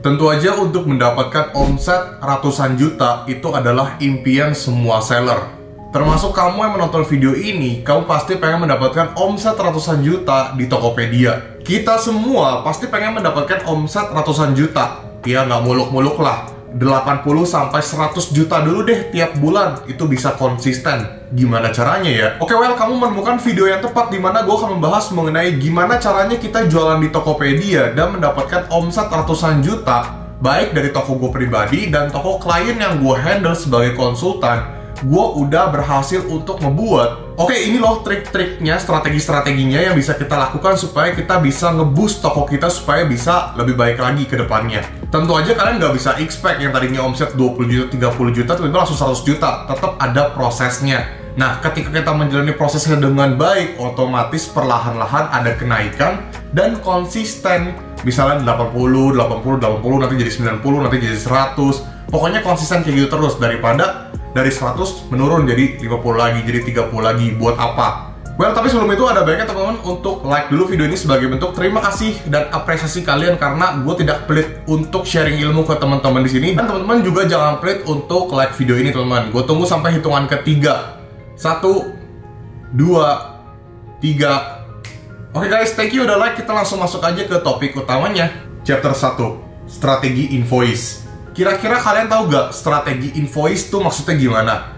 Tentu aja untuk mendapatkan omset ratusan juta itu adalah impian semua seller. Termasuk kamu yang menonton video ini, kamu pasti pengen mendapatkan omset ratusan juta di Tokopedia. Kita semua pasti pengen mendapatkan omset ratusan juta. Ya nggak muluk-muluk lah. 80-100 juta dulu deh tiap bulan. Itu bisa konsisten. Gimana caranya ya? Oke, kamu menemukan video yang tepat di mana gue akan membahas mengenai gimana caranya kita jualan di Tokopedia dan mendapatkan omset ratusan juta, baik dari toko gue pribadi dan toko klien yang gue handle sebagai konsultan. Gue udah berhasil untuk ngebuat. Oke, ini loh trik-triknya, strategi-strateginya yang bisa kita lakukan supaya kita bisa ngeboost toko kita supaya bisa lebih baik lagi ke depannya. Tentu aja kalian nggak bisa expect yang tadinya omset 20 juta, 30 juta, tiba-tiba langsung 100 juta. Tetap ada prosesnya. Nah, ketika kita menjalani prosesnya dengan baik, otomatis perlahan-lahan ada kenaikan dan konsisten. Misalnya 80, 80, 80, nanti jadi 90, nanti jadi 100. Pokoknya konsisten kayak gitu terus, daripada dari 100 menurun jadi 50 lagi, jadi 30 lagi. Buat apa? Tapi sebelum itu ada baiknya teman-teman untuk like dulu video ini sebagai bentuk terima kasih dan apresiasi kalian karena gue tidak pelit untuk sharing ilmu ke teman-teman di sini. Dan teman-teman juga jangan pelit untuk like video ini teman-teman. Gue tunggu sampai hitungan ketiga. 1, 2, 3. Oke guys, thank you udah like. Kita langsung masuk aja ke topik utamanya. Chapter 1, strategi invoice. Kira-kira kalian tahu gak strategi invoice tuh maksudnya gimana?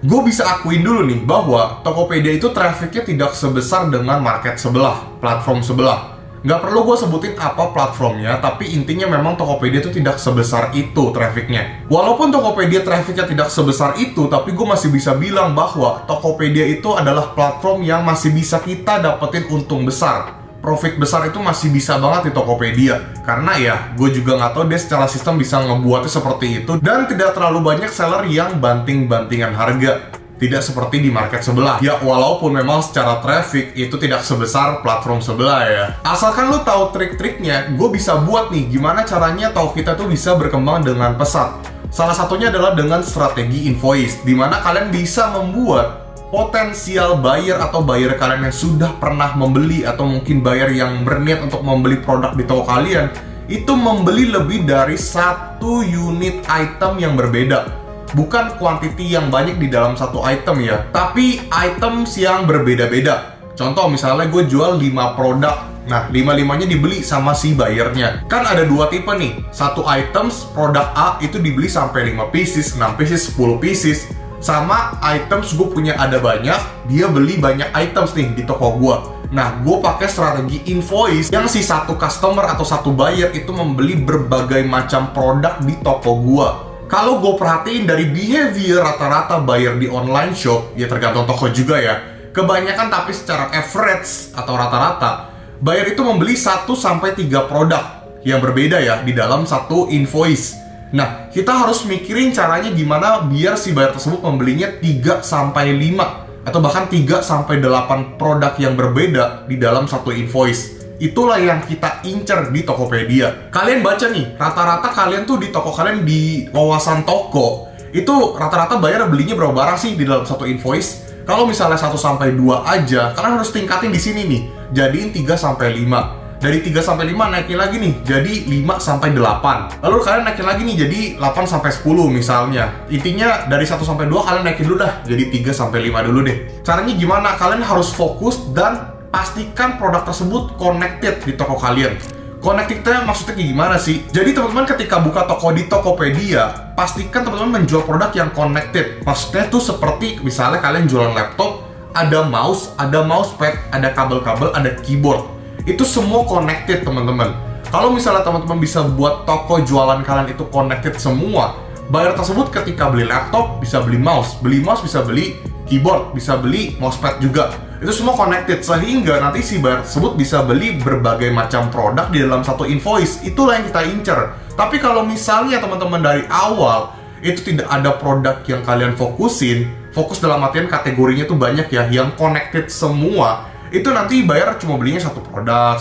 Gue bisa akuin dulu nih bahwa Tokopedia itu trafficnya tidak sebesar dengan market sebelah, platform sebelah. Nggak perlu gue sebutin apa platformnya, tapi intinya memang Tokopedia itu tidak sebesar itu trafficnya. Walaupun Tokopedia trafficnya tidak sebesar itu, tapi gue masih bisa bilang bahwa Tokopedia itu adalah platform yang masih bisa kita dapetin untung besar. Profit besar itu masih bisa banget di Tokopedia. Karena ya, gue juga nggak tahu dia secara sistem bisa ngebuatnya seperti itu. Dan tidak terlalu banyak seller yang banting-bantingan harga. Tidak seperti di market sebelah. Ya, walaupun memang secara traffic itu tidak sebesar platform sebelah ya. Asalkan lo tahu trik-triknya, gue bisa buat nih gimana caranya toko kita tuh bisa berkembang dengan pesat. Salah satunya adalah dengan strategi invoice, dimana kalian bisa membuat potensial buyer atau buyer kalian yang sudah pernah membeli atau mungkin buyer yang berniat untuk membeli produk di toko kalian itu membeli lebih dari satu unit item yang berbeda. Bukan quantity yang banyak di dalam satu item ya, tapi items yang berbeda-beda. Contoh misalnya gue jual 5 produk. Nah, 5-5-nya dibeli sama si buyernya. Kan ada dua tipe nih. Satu items produk A itu dibeli sampai 5 pieces, 6 pieces, 10 pieces. Sama items gue punya ada banyak, dia beli banyak items nih di toko gue. Nah, gue pakai strategi invoice yang si satu customer atau satu buyer itu membeli berbagai macam produk di toko gue. Kalau gue perhatiin dari behavior rata-rata buyer di online shop, ya tergantung toko juga ya. Kebanyakan tapi secara average atau rata-rata, buyer itu membeli 1-3 produk yang berbeda ya di dalam satu invoice. Nah, kita harus mikirin caranya gimana biar si buyer tersebut membelinya 3-5 atau bahkan 3-8 produk yang berbeda di dalam satu invoice. Itulah yang kita incer di Tokopedia. Kalian baca nih, rata-rata kalian tuh di toko kalian di wawasan toko, itu rata-rata buyer belinya berapa barang sih di dalam satu invoice? Kalau misalnya 1-2 aja, kalian harus tingkatin di sini nih. Jadiin 3-5. Dari 3-5 naikin lagi nih, jadi 5-8. Lalu kalian naikin lagi nih, jadi 8-10 misalnya. Intinya dari 1-2 kalian naikin dulu dah, jadi 3-5 dulu deh. Caranya gimana? Kalian harus fokus dan pastikan produk tersebut connected di toko kalian. Connected maksudnya kayak gimana sih? Jadi teman-teman ketika buka toko di Tokopedia, pastikan teman-teman menjual produk yang connected. Maksudnya tuh seperti misalnya kalian jualan laptop, ada mouse, ada mousepad, ada kabel-kabel, ada keyboard. Itu semua connected teman-teman. Kalau misalnya teman-teman bisa buat toko jualan kalian itu connected semua, buyer tersebut ketika beli laptop bisa beli mouse bisa beli keyboard, bisa beli mousepad juga. Itu semua connected sehingga nanti si buyer tersebut bisa beli berbagai macam produk di dalam satu invoice. Itulah yang kita incer. Tapi kalau misalnya teman-teman dari awal itu tidak ada produk yang kalian fokusin, fokus dalam artian kategorinya tuh banyak ya, yang connected semua, itu nanti buyer cuma belinya satu produk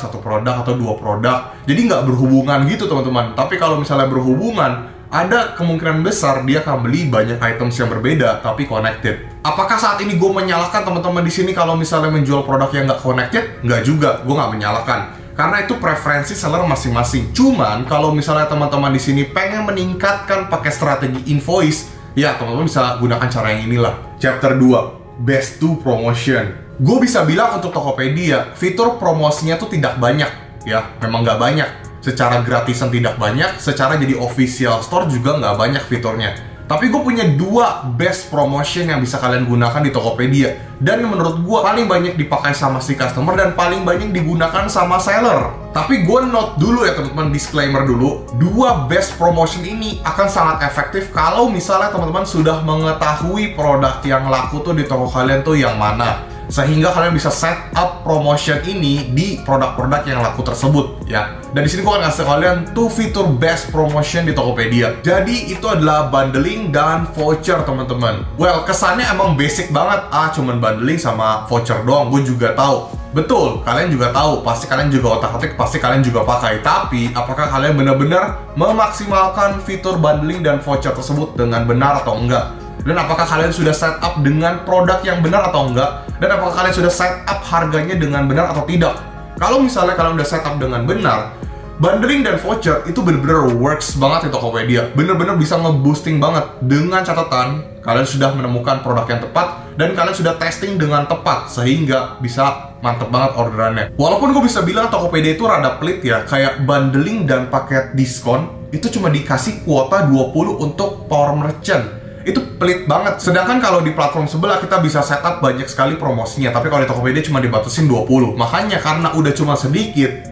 atau 2 produk. Jadi nggak berhubungan gitu teman-teman. Tapi kalau misalnya berhubungan, ada kemungkinan besar dia akan beli banyak items yang berbeda tapi connected. Apakah saat ini gue menyalahkan teman-teman di sini kalau misalnya menjual produk yang nggak connected? Nggak juga, gue nggak menyalahkan. karena itu preferensi seller masing-masing. Cuman kalau misalnya teman-teman di sini pengen meningkatkan pakai strategi invoice, ya teman-teman bisa gunakan cara yang inilah. Chapter 2, Best to Promotion. Gue bisa bilang untuk Tokopedia, fitur promosinya tuh tidak banyak, ya memang nggak banyak. Secara gratisan tidak banyak, secara jadi official store juga nggak banyak fiturnya. Tapi gue punya 2 best promotion yang bisa kalian gunakan di Tokopedia. Dan menurut gue paling banyak dipakai sama si customer dan paling banyak digunakan sama seller. Tapi gue note dulu ya teman-teman, disclaimer dulu, 2 best promotion ini akan sangat efektif kalau misalnya teman-teman sudah mengetahui produk yang laku tuh di toko kalian tuh yang mana. Sehingga kalian bisa set up promotion ini di produk-produk yang laku tersebut ya. Dan di sini gue akan ngasih kalian tuh fitur best promotion di Tokopedia. Jadi itu adalah bundling dan voucher teman-teman. Well, kesannya emang basic banget, cuman bundling sama voucher doang. Gue juga tahu. Betul, kalian juga tahu, pasti kalian juga otak-atik, pasti kalian juga pakai. Tapi apakah kalian benar-benar memaksimalkan fitur bundling dan voucher tersebut dengan benar atau enggak? Dan apakah kalian sudah set up dengan produk yang benar atau enggak? Dan apakah kalian sudah set up harganya dengan benar atau tidak? Kalau misalnya kalian udah set up dengan benar, bundling dan voucher itu bener-bener works banget di Tokopedia. Bener-bener bisa nge-boosting banget. Dengan catatan, kalian sudah menemukan produk yang tepat dan kalian sudah testing dengan tepat, sehingga bisa mantep banget orderannya. Walaupun gue bisa bilang Tokopedia itu rada pelit ya, kayak bundling dan paket diskon itu cuma dikasih kuota 20 untuk power merchant. Itu pelit banget. Sedangkan kalau di platform sebelah kita bisa setup banyak sekali promosinya, tapi kalau di Tokopedia cuma dibatasin 20. Makanya karena udah cuma sedikit,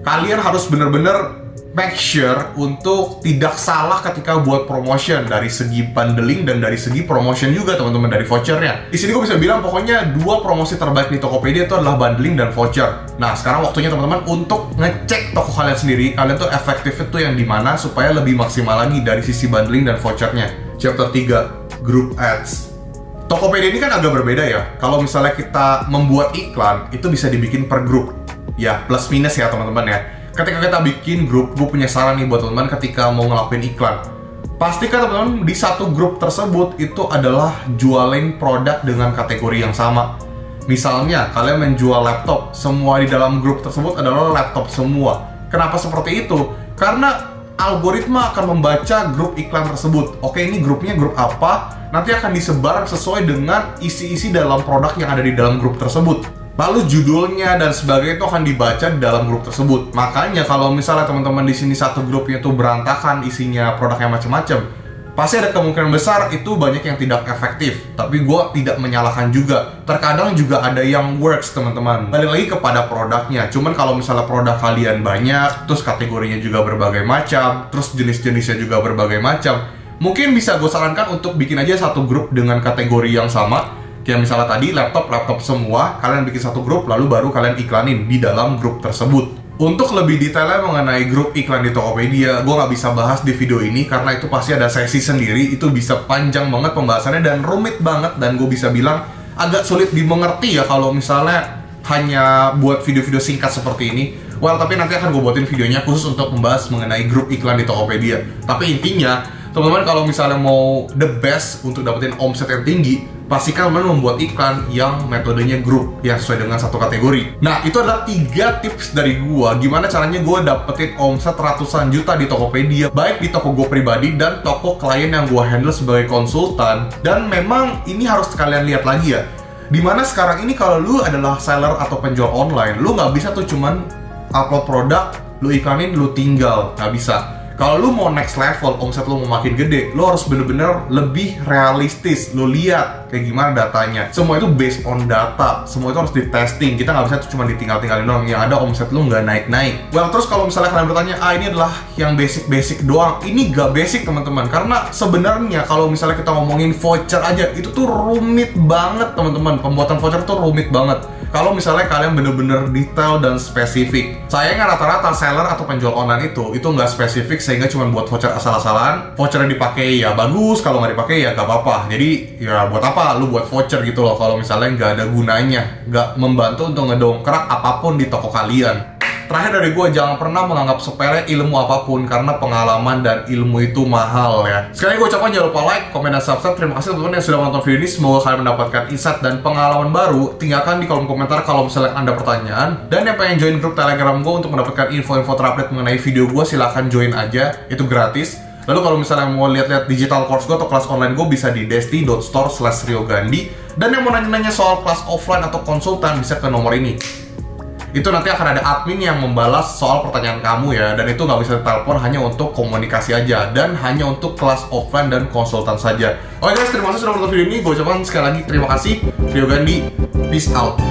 kalian harus bener-bener make sure untuk tidak salah ketika buat promotion dari segi bundling dan dari segi promotion juga teman-teman, dari vouchernya. Di sini gue bisa bilang pokoknya 2 promosi terbaik di Tokopedia itu adalah bundling dan voucher. Nah sekarang waktunya teman-teman untuk ngecek toko kalian sendiri, kalian tuh efektif itu yang dimana supaya lebih maksimal lagi dari sisi bundling dan vouchernya. Chapter 3, Group Ads. Tokopedia ini kan agak berbeda ya. Kalau misalnya kita membuat iklan, itu bisa dibikin per grup. Ya, plus minus ya teman-teman ya. Ketika kita bikin grup, gue punya saran nih buat teman-teman ketika mau ngelakuin iklan. Pastikan teman-teman di satu grup tersebut itu adalah jualin produk dengan kategori yang sama. Misalnya, kalian menjual laptop, semua di dalam grup tersebut adalah laptop semua. Kenapa seperti itu? Karena algoritma akan membaca grup iklan tersebut. Oke, ini grupnya grup apa? Nanti akan disebar sesuai dengan isi-isi dalam produk yang ada di dalam grup tersebut. Lalu judulnya dan sebagainya itu akan dibaca di dalam grup tersebut. Makanya kalau misalnya teman-teman di sini satu grupnya tuh berantakan, isinya produk yang macam-macam, pasti ada kemungkinan besar itu banyak yang tidak efektif. Tapi gue tidak menyalahkan juga. Terkadang juga ada yang works teman-teman. Balik lagi kepada produknya. Cuman kalau misalnya produk kalian banyak, terus kategorinya juga berbagai macam, terus jenis-jenisnya juga berbagai macam, mungkin bisa gue sarankan untuk bikin aja satu grup dengan kategori yang sama. Kayak misalnya tadi laptop semua, kalian bikin satu grup lalu baru kalian iklanin di dalam grup tersebut. Untuk lebih detailnya mengenai grup iklan di Tokopedia, gue nggak bisa bahas di video ini karena itu pasti ada sesi sendiri, itu bisa panjang banget pembahasannya dan rumit banget, dan gue bisa bilang agak sulit dimengerti ya kalau misalnya hanya buat video-video singkat seperti ini. Well, tapi nanti akan gue buatin videonya khusus untuk membahas mengenai grup iklan di Tokopedia. Tapi intinya, teman-teman kalau misalnya mau the best untuk dapetin omset yang tinggi, pastikan kalian membuat iklan yang metodenya grup yang sesuai dengan satu kategori. Nah, itu adalah 3 tips dari gua gimana caranya gua dapetin omset ratusan juta di Tokopedia, baik di toko gua pribadi dan toko klien yang gua handle sebagai konsultan. Dan memang ini harus kalian lihat lagi ya, dimana sekarang ini kalau lu adalah seller atau penjual online, lu nggak bisa tuh cuman upload produk, lu iklanin, lu tinggal, nggak bisa. Kalau lu mau next level, omset lu mau makin gede, lu harus bener-bener lebih realistis. Lu lihat kayak gimana datanya. Semua itu based on data. Semua itu harus di testing. Kita nggak bisa tuh cuma ditinggal-tinggalin doang. Yang ada omset lu nggak naik-naik. Well, terus kalau misalnya kalian bertanya, ini adalah yang basic-basic doang. Ini nggak basic teman-teman. Karena sebenarnya kalau misalnya kita ngomongin voucher aja, itu tuh rumit banget teman-teman. Pembuatan voucher tuh rumit banget. Kalau misalnya kalian bener-bener detail dan spesifik. Sayangnya rata-rata seller atau penjual online itu nggak spesifik, sehingga cuma buat voucher asal-asalan. Voucher yang dipakai ya bagus, kalau nggak dipakai ya nggak apa-apa. Jadi ya buat apa lu buat voucher gitu loh kalau misalnya nggak ada gunanya, nggak membantu untuk ngedongkrak apapun di toko kalian. terakhir dari gue, jangan pernah menganggap sepele ilmu apapun, karena pengalaman dan ilmu itu mahal ya. Sekali gue ucapkan jangan lupa like, komen, dan subscribe. Terima kasih teman-teman yang sudah menonton video ini. Semoga kalian mendapatkan insight dan pengalaman baru. Tinggalkan di kolom komentar kalau misalnya ada pertanyaan. Dan yang pengen join grup Telegram gue untuk mendapatkan info-info terupdate mengenai video gue, silahkan join aja, itu gratis. Lalu kalau misalnya mau lihat-lihat digital course gue atau kelas online gue, bisa di desti.store/riogandhi. Dan yang mau nanya-nanya soal kelas offline atau konsultan, bisa ke nomor ini. Itu nanti akan ada admin yang membalas soal pertanyaan kamu ya. Dan itu nggak bisa ditelepon, hanya untuk komunikasi aja. Dan hanya untuk kelas offline dan konsultan saja. Oke guys, terima kasih sudah menonton video ini. Gue ucapkan sekali lagi terima kasih. Rio Gandhi, peace out.